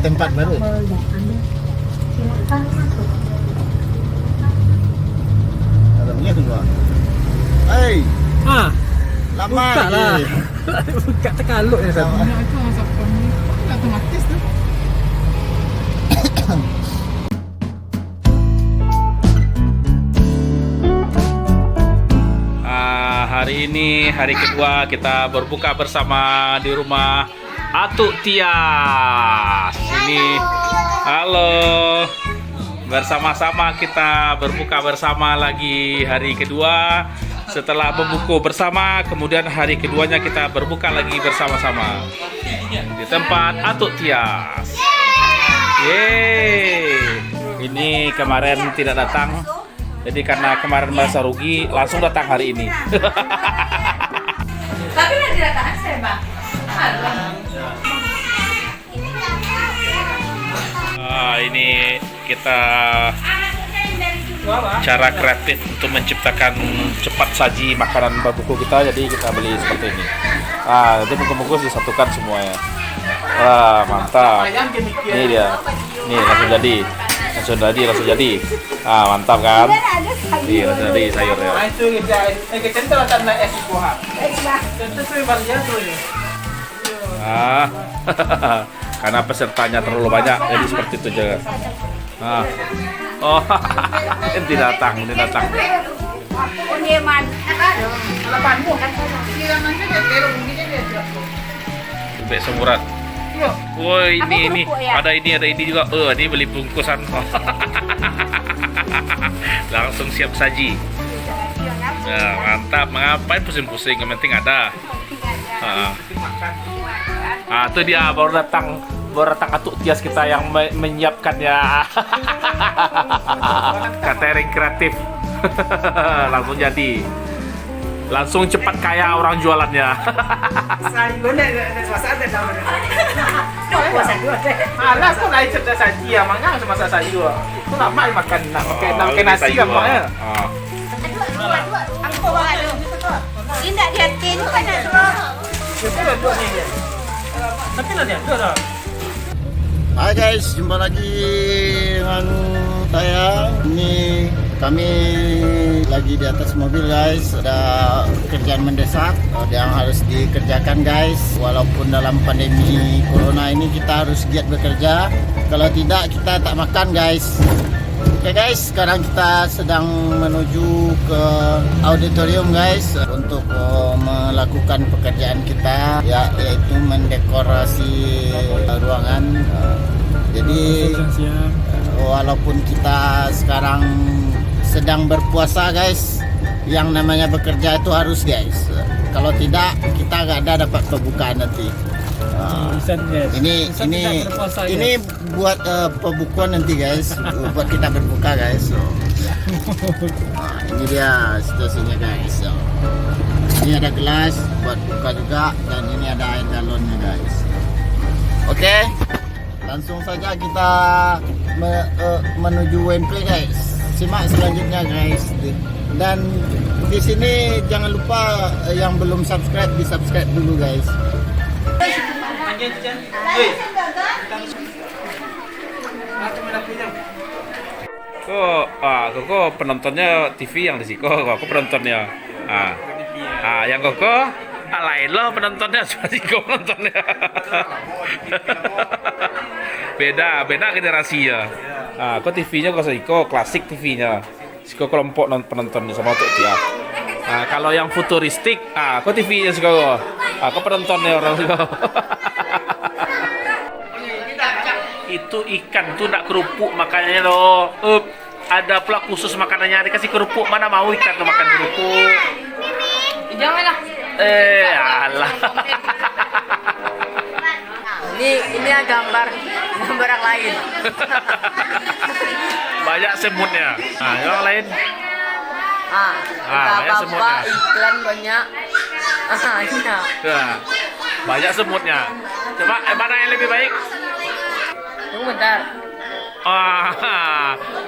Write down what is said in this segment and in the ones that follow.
tempat baru. Dalamnya semua. Hey, lama buka lah. lagi. Buka terkaluk ya Sam. Itu masuk otomatis tuh. Hari ini hari kedua kita berbuka bersama di rumah Atuk Tias. Ini halo. Bersama-sama kita berbuka bersama lagi hari kedua. Setelah berbuka bersama, kemudian hari keduanya kita berbuka lagi bersama-sama di tempat Atuk Tias. Yeay. Ini kemarin tidak datang. Jadi karena kemarin merasa rugi, langsung datang hari ini. Tapi nanti datang saya bang. Ini kita cara kreatif untuk menciptakan cepat saji makanan berbuka kita. Jadi kita beli seperti ini. Nanti bungkus-bungkus disatukan semuanya. Wah, mantap. Ini dia. Nih langsung jadi. Langsung jadi. Mantap kan? Iya, langsung jadi sayurnya. Itu kita letak naik es buah. Itu barunya tuh ya. Karena pesertanya terlalu banyak, jadi seperti itu juga. Oh, ini datang. Bebek semurat. Woi, ini ada ini juga. Ini beli bungkusan. Langsung siap saji. Nah, mantap. Ngapain pusing-pusing? Yang penting ada. Itu dia baru datang Atuk Tias kita yang menyiapkannya. Catering kreatif. Langsung jadi. Langsung cepat kaya orang jualannya. Alah, aku naik cerdas saji ya, mana sama saji dua. Aku lama makan nasi gampangnya. Tidak dihatin kan ada. Ada dua nih ya. Tapi nanti ada. Hai guys, jumpa lagi dengan saya. Ini kami lagi di atas mobil guys. Ada pekerjaan mendesak yang harus dikerjakan guys. Walaupun dalam pandemi corona ini kita harus giat bekerja. Kalau tidak kita tak makan guys. Oke guys, sekarang kita sedang menuju ke auditorium guys untuk melakukan pekerjaan kita yaitu mendekorasi ruangan. Jadi walaupun kita sekarang sedang berpuasa guys, yang namanya bekerja itu harus guys. Kalau tidak kita nggak ada dapat pembukaan nanti. Ini buat pembukuan nanti guys, buat kita berbuka guys. Ini dia situasinya guys. Ini ada gelas buat buka juga, dan ini ada air galonnya guys. Oke, langsung saja kita menuju WMP guys. Simak selanjutnya guys. Dan di sini jangan lupa yang belum subscribe di subscribe dulu guys. Koko penontonnya TV yang di sini. Koko penontonnya. Yang Koko lain loh penontonnya, seperti Koko penontonnya. beda generasi ya. Kok TV-nya kok klasik TV-nya. Siko kelompok penontonnya sama Atuk Tias. Kalau yang futuristik, kok TV-nya Siko. Kok penontonnya orang Siko. Itu ikan tuh nak kerupuk makanya loh. Ada pula khusus makanannya, dikasih kerupuk, mana mau ikan tuh makan kerupuk. Janganlah. Alah. Ini gambar yang lain. Banyak semutnya. Yang lain. Banyak semutnya. Iklan banyak. Banyak semutnya. Coba mana yang lebih baik? Tunggu bentar.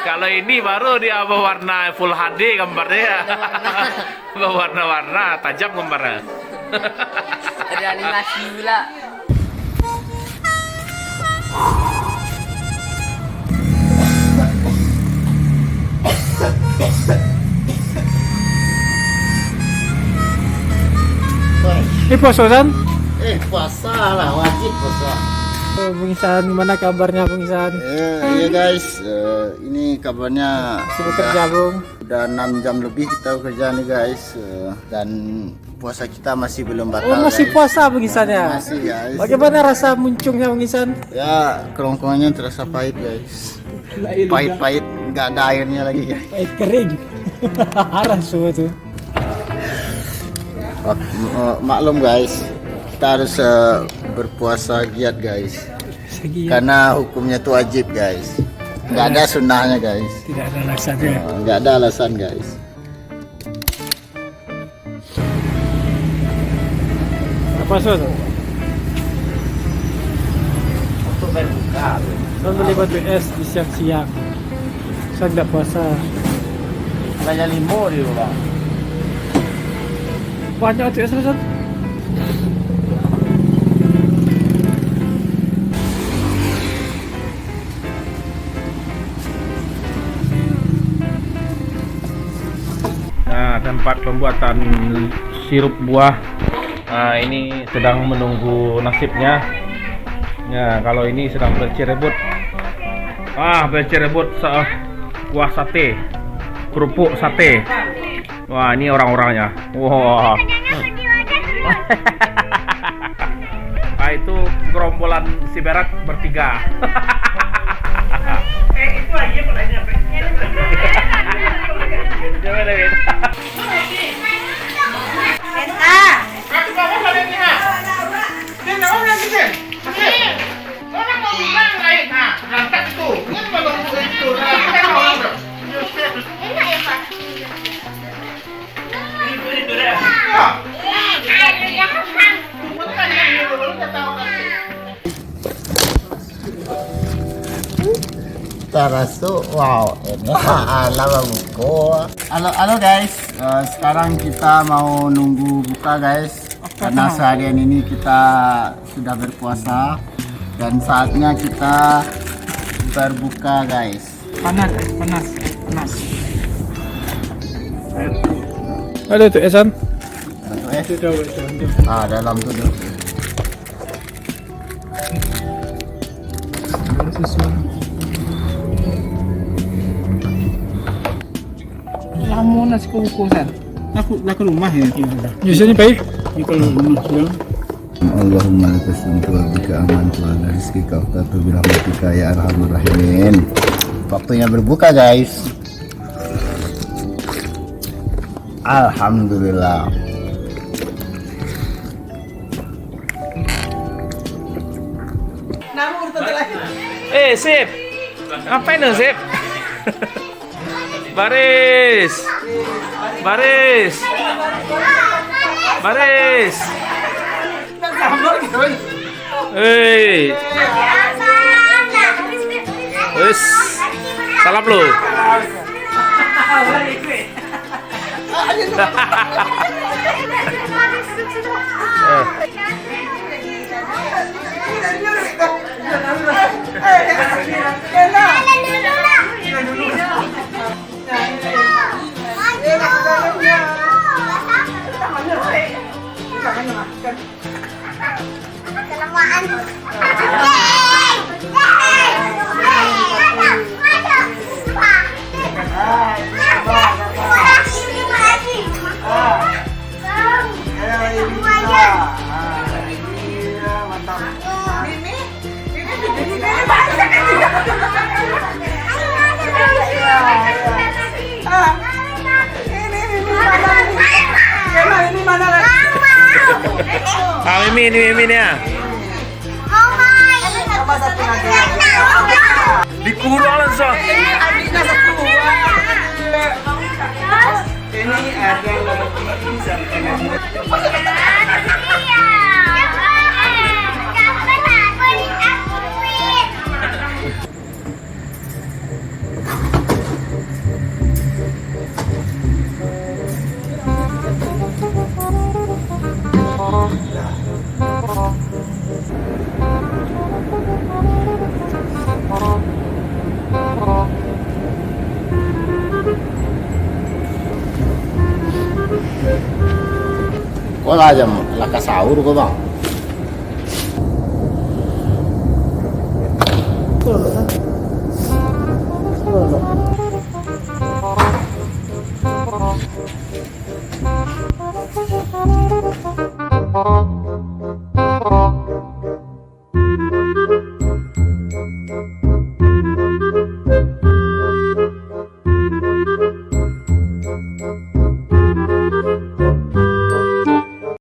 Kalau ini baru dia berwarna full HD gambarnya. Berwarna-warna, tajam gambarnya. Ada animasi pula. Ini puasa San? Puasa lah, wajib puasa. Bung Isan, gimana kabarnya Bung Isan? Iya guys, ini kabarnya Sibuk kerja Bung? udah 6 jam lebih kita kerja nih guys. Dan puasa kita masih belum batal. Oh masih guys. puasa Bung Isan ya? Masih guys. Bagaimana rasa muncungnya Bung Isan? Ya kerongkongannya terasa pahit guys. Pahit-pahit, nggak ada airnya lagi guys. Pahit kering. Haras semua tuh. Maklum guys, kita harus berpuasa giat guys. Segi Karena hukumnya itu wajib guys. Nggak ada sunnahnya guys. tidak ada alasannya. Nggak ada alasan guys. Apa Son? Untuk berbuka. Son beli batu es di siang-siang. Son tidak puasa. Banyak limo di rumah. Banyak batu es Son. Nah, tempat pembuatan sirup buah. Nah, ini sedang menunggu nasibnya. Ya, kalau ini sedang bercerebut. Bercerebut kuah sate, kerupuk sate. Wah, ini orang-orangnya. Wah. Itu gerombolan si Berat bertiga. Itu aja pertanyaannya. Gimana, Win? Tarasu, wow, ini ala buku. Halo guys, sekarang kita mau nunggu buka guys. Karena seharian ini kita sudah berpuasa dan saatnya kita berbuka guys. Panas. Ada tuh Esan? Dalam tuh dulu. Lama nasi kuku San. Aku ke rumah ya. Biasanya baik. Ini kalau rumah sudah. Allahumma lakasumtu wa bika amantu ala rizkika wa tatu birahmatika ya arhamar rahimin. Waktunya berbuka guys. Alhamdulillah. Sip. Ngapain dong, Sip? Baris. Hei. Wes. Salam lu. Ini Miminnya. Dikurang langsung. Ini ada roti sampai Wala aja laka sahur ko bang.